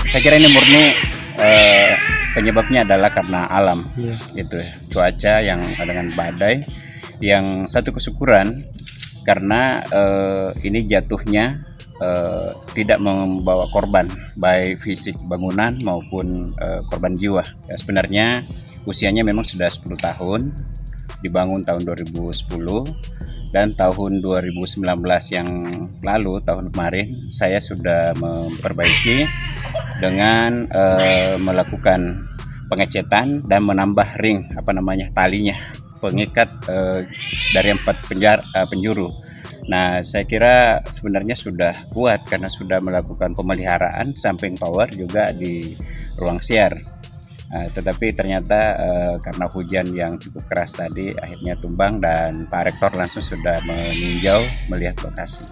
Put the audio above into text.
saya kira ini murni penyebabnya adalah karena alam, gitu ya. Cuaca yang dengan badai, yang satu kesyukuran karena ini jatuhnya tidak membawa korban baik fisik bangunan maupun korban jiwa. Ya, sebenarnya usianya memang sudah 10 tahun, dibangun tahun 2010, dan tahun 2019 yang lalu, tahun kemarin, saya sudah memperbaiki dengan melakukan pengecetan dan menambah ring talinya, pengikat dari 4 penjuru. Nah, saya kira sebenarnya sudah kuat karena sudah melakukan pemeliharaan samping power juga di ruang siar. Tetapi ternyata karena hujan yang cukup keras tadi akhirnya tumbang dan Pak Rektor langsung sudah meninjau melihat lokasi.